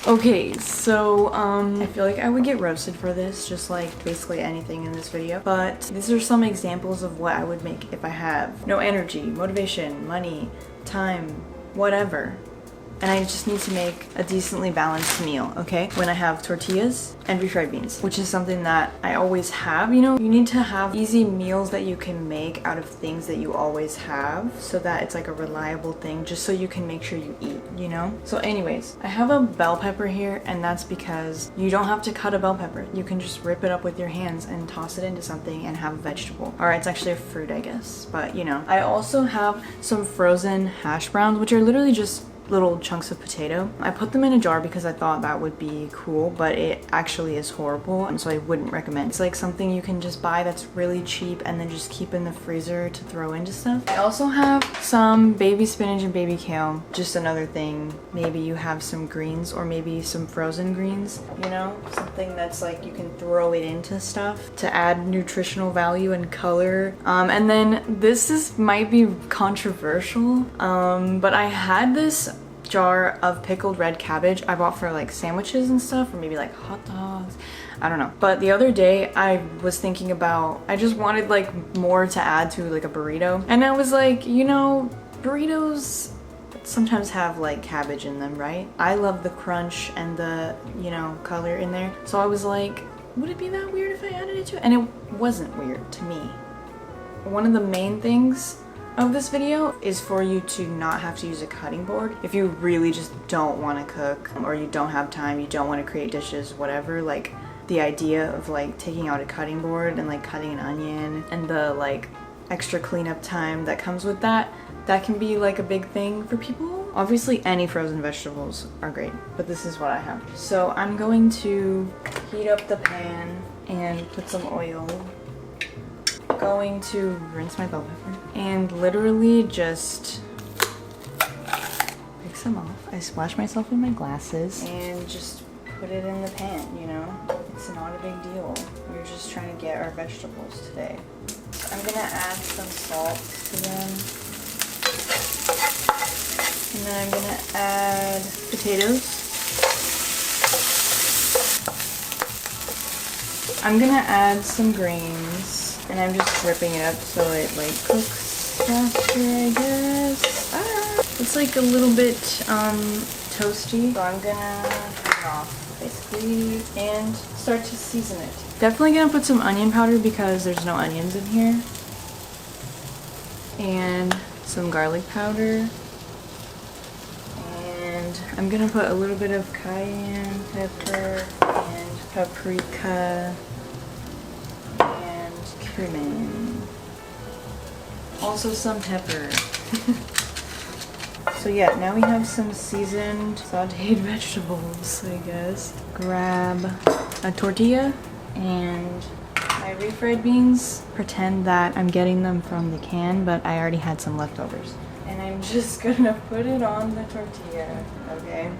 Okay, so I feel like I would get roasted for this, just like basically anything in this video, but these are some examples of what I would make if I have no energy, motivation, money, time, whatever. And I just need to make a decently balanced meal, okay? When I have tortillas and refried beans, which is something that I always have, you know? You need to have easy meals that you can make out of things that you always have so that it's like a reliable thing just so you can make sure you eat, you know? So anyways, I have a bell pepper here, and that's because you don't have to cut a bell pepper. You can just rip it up with your hands and toss it into something and have a vegetable. Or it's actually a fruit, I guess, but you know. I also have some frozen hash browns, which are literally just little chunks of potato. I put them in a jar because I thought that would be cool, but it actually is horrible, and so I wouldn't recommend. It's like something you can just buy that's really cheap and then just keep in the freezer to throw into stuff. I also have some baby spinach and baby kale. Just another thing, maybe you have some greens or maybe some frozen greens, you know? Something that's like you can throw it into stuff to add nutritional value and color. And then this might be controversial, but I had this jar of pickled red cabbage I bought for like sandwiches and stuff, or maybe like hot dogs, I don't know. But the other day I was thinking about, I just wanted like more to add to like a burrito, and I was like, you know, burritos sometimes have like cabbage in them, right? I love the crunch and the, you know, color in there, so I was like, would it be that weird if I added it to it? And it wasn't weird to me. One of the main things of this video is for you to not have to use a cutting board if you really just don't want to cook, or you don't have time, you don't want to create dishes, whatever. Like the idea of like taking out a cutting board and like cutting an onion and the like extra cleanup time that comes with that can be like a big thing for people. Obviously any frozen vegetables are great, but this is what I have. So I'm going to heat up the pan and put some oil. Going to rinse my bell pepper and literally just pick some off. I splash myself in my glasses and just put it in the pan, you know? It's not a big deal. We're just trying to get our vegetables today. I'm gonna add some salt to them. And then I'm gonna add potatoes. I'm gonna add some greens. And I'm just ripping it up so it like cooks faster, I guess. It's like a little bit toasty, so I'm gonna turn it off basically and start to season it. Definitely gonna put some onion powder because there's no onions in here, and some garlic powder, and I'm gonna put a little bit of cayenne pepper and paprika. Cumin. Also some pepper. So yeah, now we have some seasoned sauteed vegetables, I guess. Grab a tortilla and my refried beans. Pretend that I'm getting them from the can, but I already had some leftovers. And I'm just gonna put it on the tortilla, okay?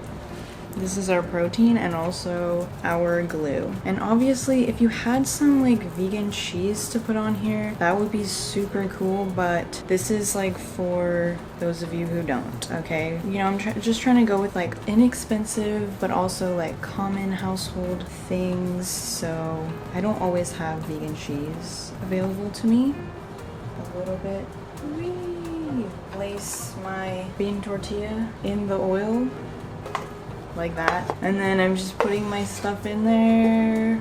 This is our protein and also our glue. And obviously if you had some like vegan cheese to put on here, that would be super cool, but this is like for those of you who don't, okay? You know, I'm just trying to go with like inexpensive but also like common household things, so I don't always have vegan cheese available to me. A little bit. Whee! Place my bean tortilla in the oil. Like that, and then I'm just putting my stuff in there.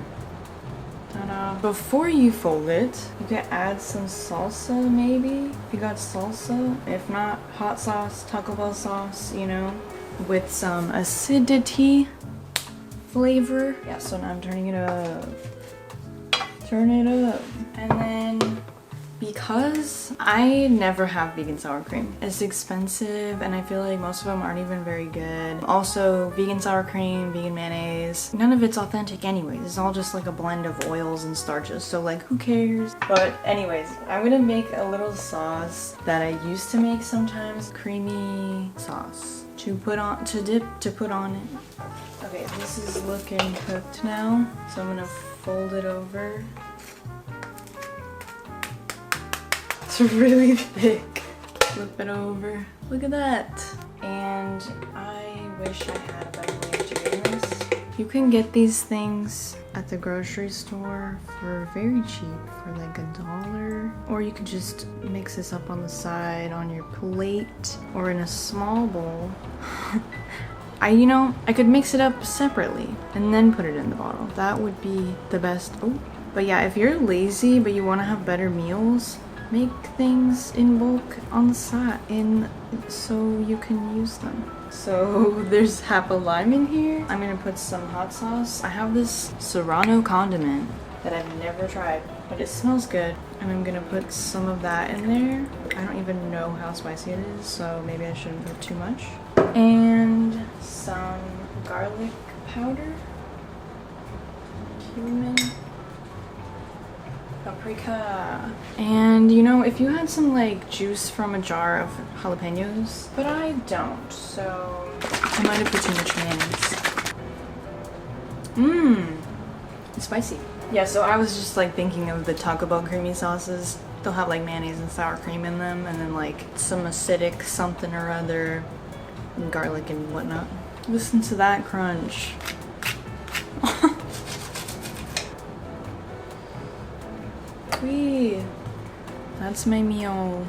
Ta-da. Before you fold it, you can add some salsa maybe, if you got salsa. If not, hot sauce, Taco Bell sauce, you know, with some acidity flavor. Yeah, so now I'm turning it up. Turn it up. And then because I never have vegan sour cream. It's expensive and I feel like most of them aren't even very good. Also, vegan sour cream, vegan mayonnaise, none of it's authentic anyways. It's all just like a blend of oils and starches, so like who cares? But anyways, I'm gonna make a little sauce that I used to make sometimes. Creamy sauce to put on, to put on it. Okay, this is looking cooked now, so I'm gonna fold it over. It's really thick. Flip it over. Look at that. And I wish I had a better way of doing this. You can get these things at the grocery store for very cheap, for like $1. Or you could just mix this up on the side on your plate or in a small bowl. I could mix it up separately and then put it in the bottle. That would be the best. Oh, but yeah, if you're lazy but you want to have better meals, make things in bulk on the side so you can use them. So there's half a lime in here. I'm gonna put some hot sauce. I have this Serrano condiment that I've never tried, but it smells good. And I'm gonna put some of that in there. I don't even know how spicy it is, so maybe I shouldn't put too much. And some garlic powder, cumin, paprika. And if you had some like juice from a jar of jalapenos, but I don't, so I might have put too much mayonnaise. It's spicy. Yeah, so I was just like thinking of the Taco Bell creamy sauces. They'll have like mayonnaise and sour cream in them, and then like some acidic something or other, and garlic and whatnot. Listen to that crunch. Sweet. That's my meal.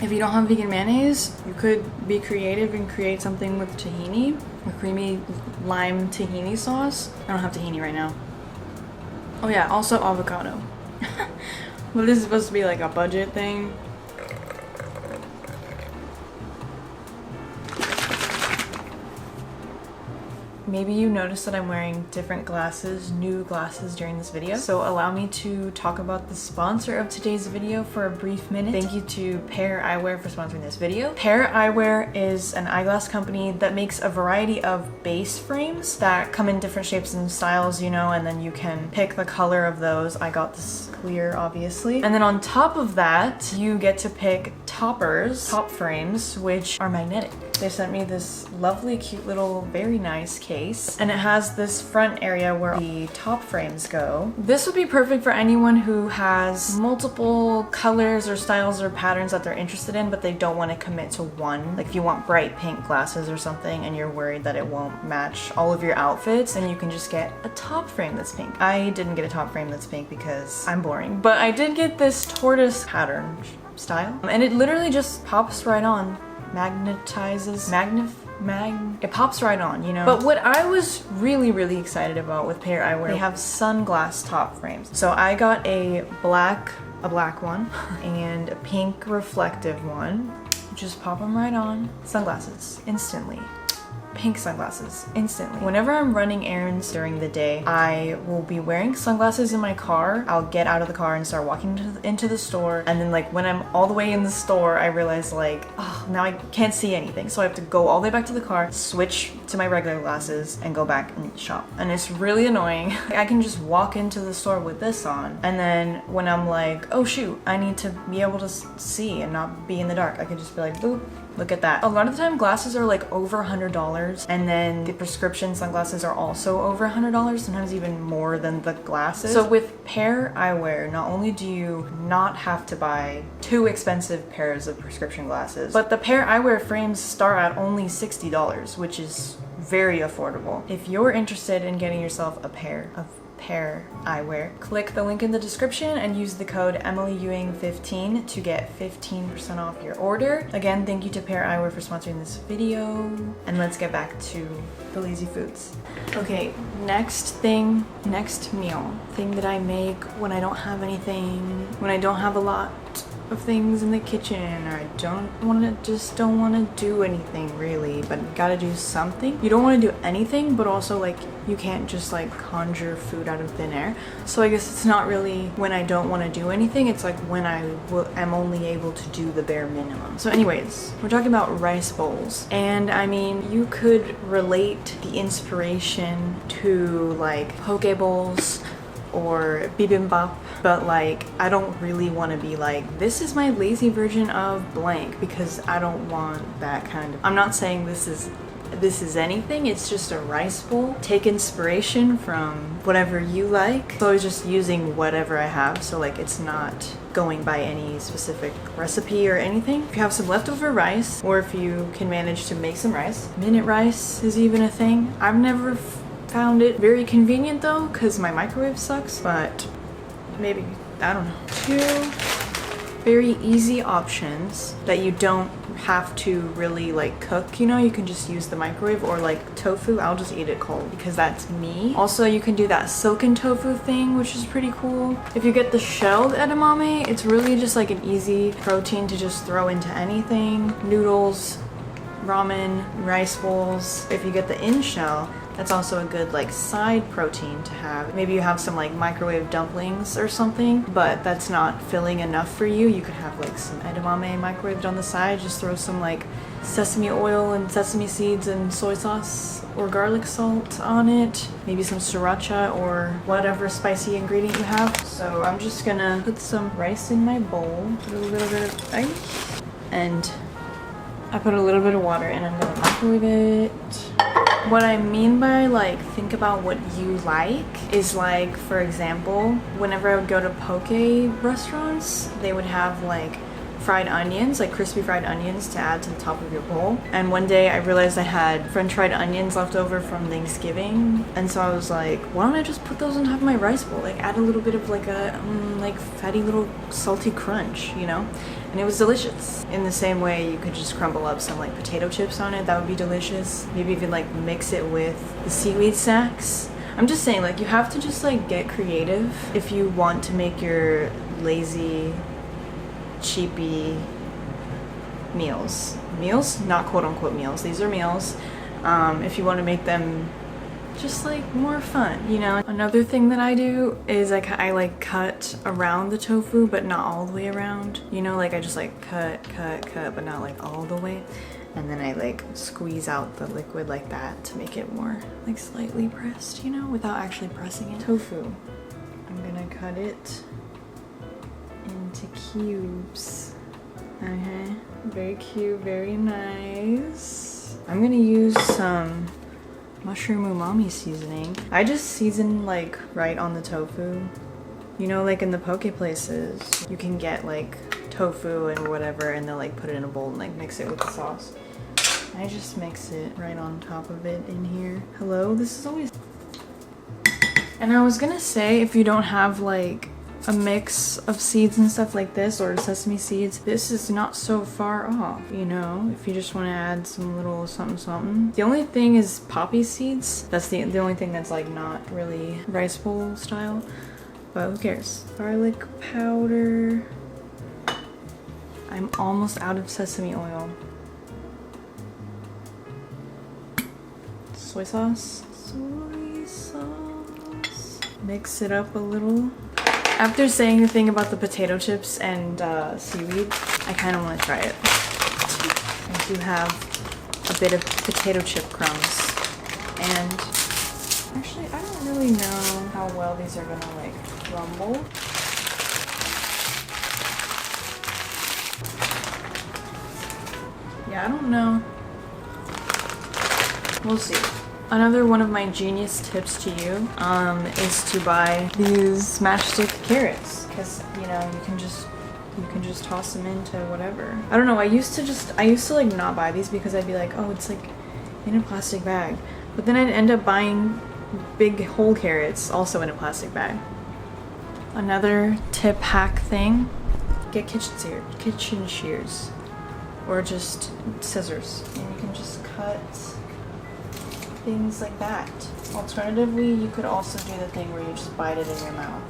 If you don't have vegan mayonnaise, you could be creative and create something with tahini, a creamy lime tahini sauce. I don't have tahini right now. Oh yeah, also avocado. Well, this is supposed to be like a budget thing. Maybe you noticed that I'm wearing different glasses, new glasses during this video. So allow me to talk about the sponsor of today's video for a brief minute. Thank you to Pair Eyewear for sponsoring this video. Pair Eyewear is an eyeglass company that makes a variety of base frames that come in different shapes and styles, and then you can pick the color of those. I got this clear, obviously. And then on top of that, you get to pick top frames, which are magnetic. They sent me this lovely, cute little, very nice case, and it has this front area where the top frames go. This would be perfect for anyone who has multiple colors or styles or patterns that they're interested in, but they don't want to commit to one. Like if you want bright pink glasses or something and you're worried that it won't match all of your outfits, then you can just get a top frame that's pink. I didn't get a top frame that's pink because I'm boring, but I did get this tortoise pattern style, and it literally just pops right on. It pops right on, But what I was really excited about with Pair Eyewear, they have sunglass top frames. So I got a black one and a pink reflective one. Just pop them right on. Sunglasses, instantly. Pink sunglasses, instantly. Whenever I'm running errands during the day, I will be wearing sunglasses in my car. I'll get out of the car and start walking into the store, and then like when I'm all the way in the store, I realize like, oh, now I can't see anything. So I have to go all the way back to the car, switch to my regular glasses, and go back and shop. And it's really annoying. I can just walk into the store with this on, and then when I'm like, oh shoot, I need to be able to see and not be in the dark, I can just be like, boop. Look at that. A lot of the time glasses are like over $100, and then the prescription sunglasses are also over $100, sometimes even more than the glasses. So with Pair Eyewear, not only do you not have to buy 2 expensive pairs of prescription glasses, but the Pair Eyewear frames start at only $60, which is very affordable. If you're interested in getting yourself a pair of Pair Eyewear, click the link in the description and use the code EmilyEwing15 to get 15% off your order. Again, thank you to Pair Eyewear for sponsoring this video, and let's get back to the lazy foods. Okay, next meal. Thing that I make when I don't have anything, when I don't have a lot of things in the kitchen, or I don't want to do anything really, but gotta do something. You don't want to do anything, but also like you can't just like conjure food out of thin air. So I guess it's not really when I don't want to do anything, it's like when I'm only able to do the bare minimum. So anyways, we're talking about rice bowls, and I mean, you could relate the inspiration to like poke bowls or bibimbap, but like I don't really want to be like, this is my lazy version of blank, because I don't want that kind of, I'm not saying this is this is anything. It's just a rice bowl. Take inspiration from whatever you like. So I was just using whatever I have, so like it's not going by any specific recipe or anything. If you have some leftover rice, or if you can manage to make some rice. Minute rice is even a thing. I've never found it very convenient though, because my microwave sucks, but maybe, I don't know. 2 very easy options that you don't have to really like cook, you know. You can just use the microwave, or like tofu, I'll just eat it cold because that's me. Also, you can do that silken tofu thing, which is pretty cool. If you get the shelled edamame, it's really just like an easy protein to just throw into anything. Noodles, ramen, rice bowls. If you get the in shell, that's also a good like side protein to have. Maybe you have some like microwave dumplings or something, but that's not filling enough for you. You could have like some edamame microwaved on the side. Just throw some like sesame oil and sesame seeds and soy sauce or garlic salt on it. Maybe some sriracha or whatever spicy ingredient you have. So I'm just gonna put some rice in my bowl, put a little bit of ice, and I put a little bit of water, and I'm gonna microwave it. What I mean by like think about what you like is like, for example, whenever I would go to poke restaurants, they would have like fried onions, like crispy fried onions to add to the top of your bowl. And one day I realized I had french fried onions left over from Thanksgiving, and so I was like, why don't I just put those on top of my rice bowl, like add a little bit of like a like fatty little salty crunch, you know? And it was delicious. In the same way, you could just crumble up some like potato chips on it. That would be delicious. Maybe even like mix it with the seaweed snacks. I'm just saying, like, you have to just like get creative if you want to make your lazy, cheapy meals. Meals? Not quote unquote meals. These are meals. If you want to make them just like more fun, you know. Another thing that I do is I like cut around the tofu, but not all the way around, you know, like I just like cut, but not like all the way, and then I like squeeze out the liquid like that to make it more like slightly pressed, you know, without actually pressing it. Tofu, I'm gonna cut it into cubes. Very cute, very nice. I'm gonna use some mushroom umami seasoning. I just season like right on the tofu. You know, like in the poke places, you can get like tofu and whatever, and they'll like put it in a bowl and like mix it with the sauce. I just mix it right on top of it in here. Hello, this is always... And I was gonna say, if you don't have like a mix of seeds and stuff like this, or sesame seeds, this is not so far off, you know, if you just want to add some little something. The only thing is poppy seeds. That's the only thing that's like not really rice bowl style, but who cares. Garlic powder. I'm almost out of sesame oil. Soy sauce. Soy sauce. Mix it up a little. After saying the thing about the potato chips and seaweed, I kind of want to try it. I do have a bit of potato chip crumbs, and actually I don't really know how well these are gonna like crumble. Yeah, I don't know. We'll see. Another one of my genius tips to you is to buy these matchstick carrots, because you know you can just toss them into whatever. I don't know, I used to like not buy these because I'd be like, oh, it's like in a plastic bag, but then I'd end up buying big whole carrots also in a plastic bag. Another tip hack thing, get kitchen shears or just scissors, and you can just cut things like that. Alternatively, you could also do the thing where you just bite it in your mouth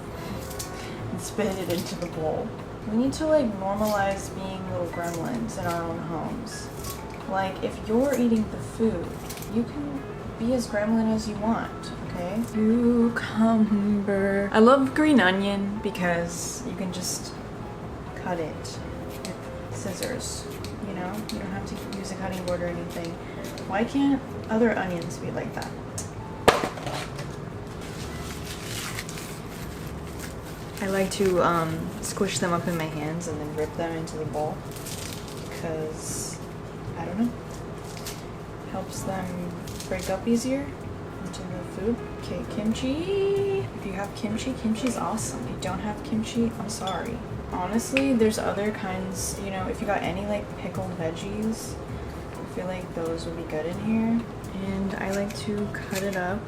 and spit it into the bowl. We need to like normalize being little gremlins in our own homes. Like, if you're eating the food, you can be as gremlin as you want, okay? Cucumber. I love green onion because you can just cut it with scissors, you know? You don't have to use a cutting board or anything. Why can't other onions be like that? I like to squish them up in my hands and then rip them into the bowl because, I don't know, helps helps them break up easier into the food. Okay, kimchi. If you have kimchi, kimchi's awesome. If you don't have kimchi, I'm sorry. Honestly, there's other kinds, you know, if you got any like pickled veggies, I feel like those would be good in here. And I like to cut it up.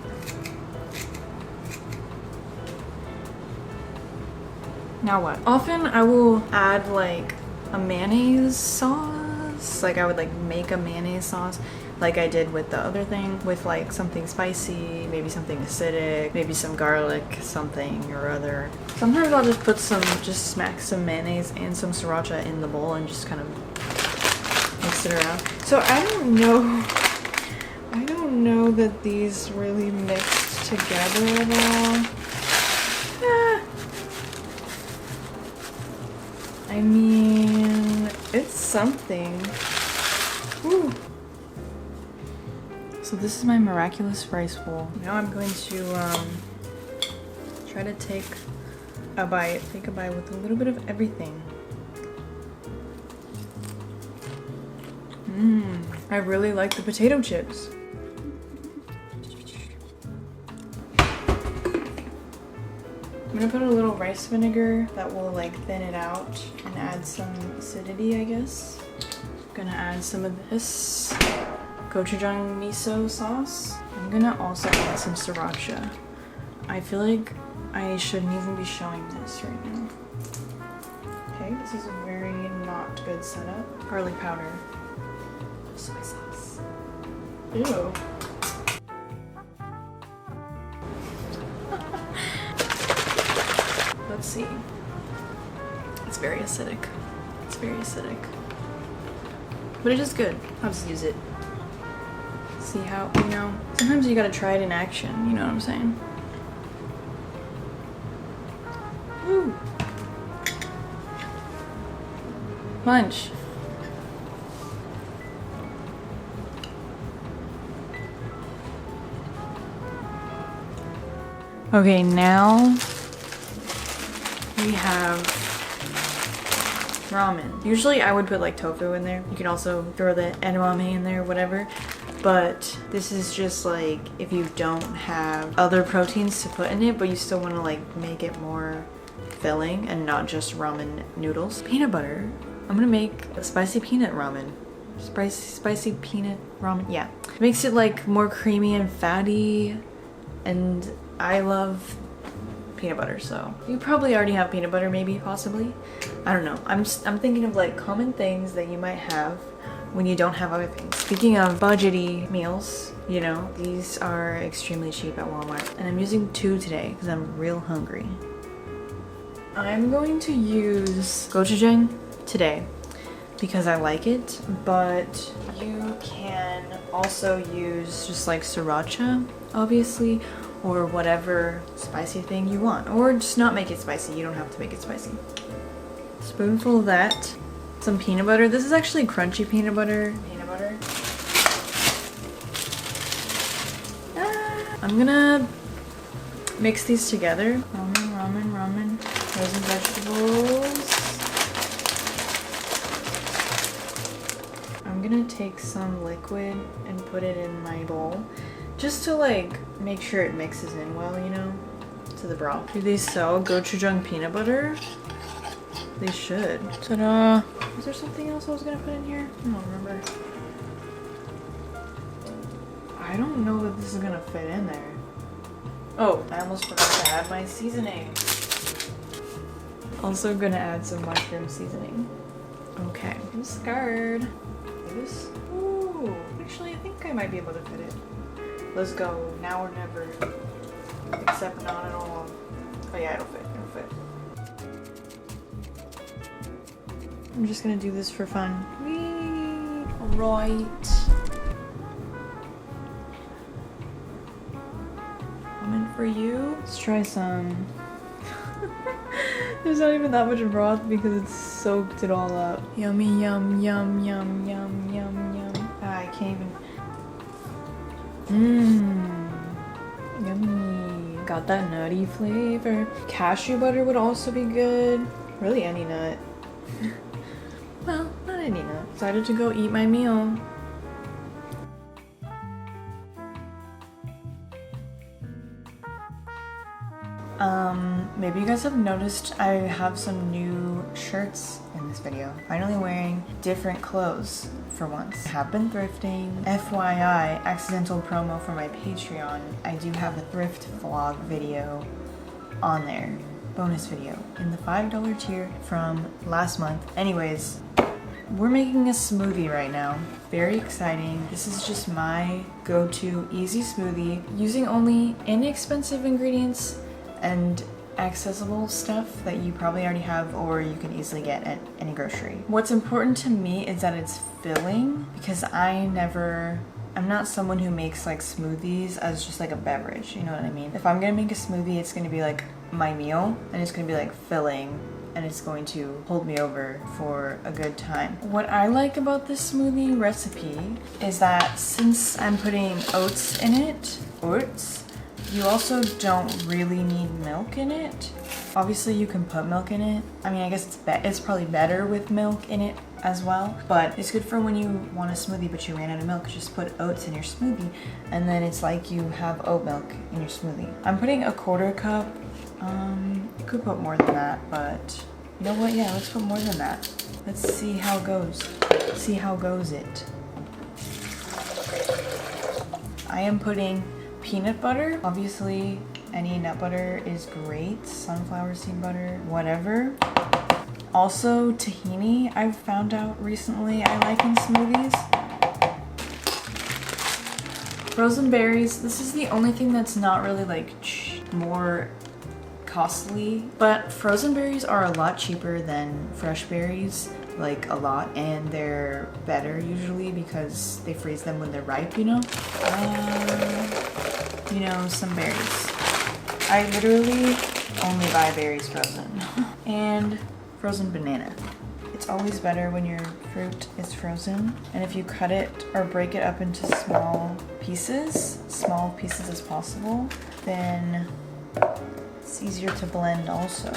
Now what? Often I will add like a mayonnaise sauce. Like I would like make a mayonnaise sauce like I did with the other thing, with like something spicy, maybe something acidic, maybe some garlic, something or other. Sometimes I'll just put just smack some mayonnaise and some sriracha in the bowl and just kind of mix it around. So I don't know that these really mixed together at all. I mean, it's something. Woo. So this is my miraculous rice bowl. Now I'm going to try to take a bite with a little bit of everything. I really like the potato chips. I'm gonna put a little rice vinegar that will like thin it out and add some acidity, I guess. I'm gonna add some of this gochujang miso sauce. I'm gonna also add some sriracha. I feel like I shouldn't even be showing this right now. Okay, this is a very not good setup. Garlic powder. Soy sauce. Ew. Let's see. It's very acidic. It's very acidic. But it is good. I'll just use it. See how, you know, sometimes you gotta try it in action, you know what I'm saying? Woo! Munch. Okay, now we have ramen. Usually I would put like tofu in there. You can also throw the edamame in there, whatever. But this is just like if you don't have other proteins to put in it, but you still want to like make it more filling and not just ramen noodles. Peanut butter. I'm gonna make a spicy peanut ramen. Spicy peanut ramen. Yeah. It makes it like more creamy and fatty, and I love peanut butter, so you probably already have peanut butter, maybe, possibly. I don't know. I'm thinking of like common things that you might have when you don't have other things. Speaking of budgety meals, you know, these are extremely cheap at Walmart, and I'm using 2 today because I'm real hungry. I'm going to use gochujang today because I like it, but you can also use just like sriracha, obviously, or whatever spicy thing you want, or just not make it spicy. You don't have to make it spicy. Spoonful of that. Some peanut butter. This is actually crunchy peanut butter. I'm gonna mix these together. Ramen, frozen vegetables. I'm gonna take some liquid and put it in my bowl, just to like make sure it mixes in well, you know, to the broth. Do they sell gochujang peanut butter? They should. Ta-da! Was there something else I was gonna put in here? I don't remember. I don't know that this is gonna fit in there. Oh, I almost forgot to add my seasoning. Also gonna add some mushroom seasoning. Okay, I'm scared. This? Ooh, actually I think I might be able to fit it. Let's go, now or never. Except not at all. Oh yeah, it'll fit, I'm just gonna do this for fun. Whee! Alright. Ramen for you. Let's try some. There's not even that much broth because it's soaked it all up. Yummy, yum, yum, yum, yum, yum, yum. Ah, I can't even. Yummy. Got that nutty flavor. Cashew butter would also be good. Really any nut. Well, not any nut. Decided to go eat my meal. Maybe you guys have noticed I have some new shirts in this video. Finally wearing different clothes for once. I have been thrifting. FYI, accidental promo for my Patreon. I do have a thrift vlog video on there. Bonus video in the $5 tier from last month. Anyways, we're making a smoothie right now. Very exciting. This is just my go-to easy smoothie using only inexpensive ingredients and accessible stuff that you probably already have or you can easily get at any grocery. What's important to me is that it's filling, because I'm not someone who makes like smoothies as just like a beverage, you know what I mean? If I'm gonna make a smoothie, it's gonna be like my meal and it's gonna be like filling and it's going to hold me over for a good time. What I like about this smoothie recipe is that since I'm putting oats in it, you also don't really need milk in it. Obviously you can put milk in it. I mean, I guess it's probably better with milk in it as well, but it's good for when you want a smoothie but you ran out of milk. Just put oats in your smoothie and then it's like you have oat milk in your smoothie. I'm putting a 1/4 cup. You could put more than that, but you know what? Yeah, let's put more than that. Let's see how it goes. See how goes it. I am putting peanut butter. Obviously, any nut butter is great. Sunflower seed butter, whatever. Also, tahini, I've found out recently I like in smoothies. Frozen berries. This is the only thing that's not really like more costly, but frozen berries are a lot cheaper than fresh berries, like a lot, and they're better usually because they freeze them when they're ripe, you know? Some berries. I literally only buy berries frozen. And frozen banana. It's always better when your fruit is frozen, and if you cut it or break it up into small pieces as possible, then it's easier to blend also.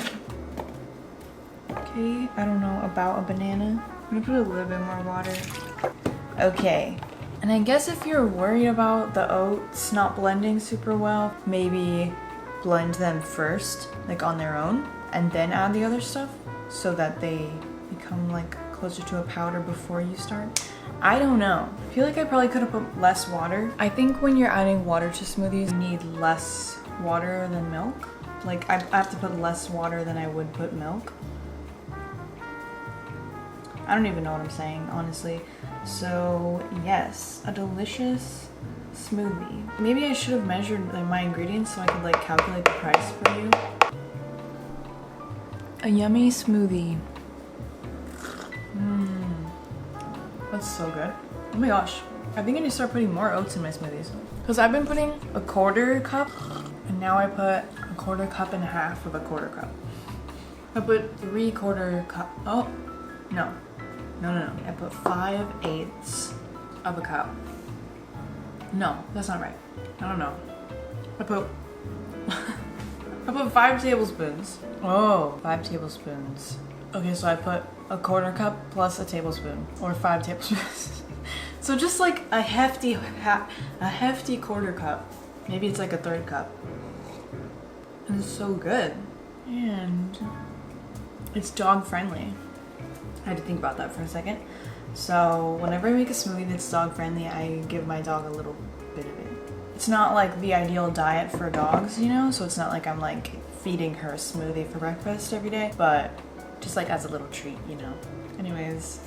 Okay, I don't know about a banana. I'm gonna put a little bit more water. Okay, and I guess if you're worried about the oats not blending super well, maybe blend them first, like on their own, and then add the other stuff so that they become like closer to a powder before you start. I don't know. I feel like I probably could have put less water. I think when you're adding water to smoothies, you need less water than milk. Like I have to put less water than I would put milk. I don't even know what I'm saying, honestly. So yes, a delicious smoothie. Maybe I should have measured like, my ingredients so I could like calculate the price for you. A yummy smoothie. That's so good. Oh my gosh. I think I need to start putting more oats in my smoothies. Because I've been putting a 1/4 cup and now I put a 1/4 cup and a half of a 1/4 cup. I put 3/4 cup. Oh, no. I put 5/8 of a cup. No, that's not right. I don't know. I put 5 tablespoons. Oh, 5 tablespoons. Okay, so I put a 1/4 cup plus a tablespoon, or 5 tablespoons. So just like a hefty 1/4 cup. Maybe it's like a 1/3 cup. And it's so good. And it's dog friendly. I had to think about that for a second. So whenever I make a smoothie that's dog friendly, I give my dog a little bit of it. It's not like the ideal diet for dogs, you know? So it's not like I'm like feeding her a smoothie for breakfast every day, but just like as a little treat, you know? Anyways.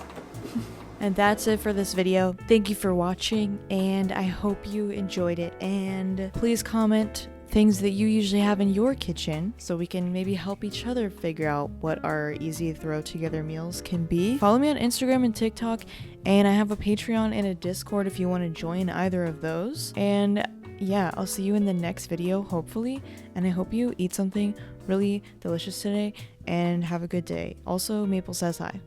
And that's it for this video. Thank you for watching, and I hope you enjoyed it. And please comment things that you usually have in your kitchen so we can maybe help each other figure out what our easy throw together meals can be. Follow me on Instagram and TikTok, and I have a Patreon and a Discord if you want to join either of those. And yeah, I'll see you in the next video, hopefully, and I hope you eat something really delicious today and have a good day. Also, Maple says hi.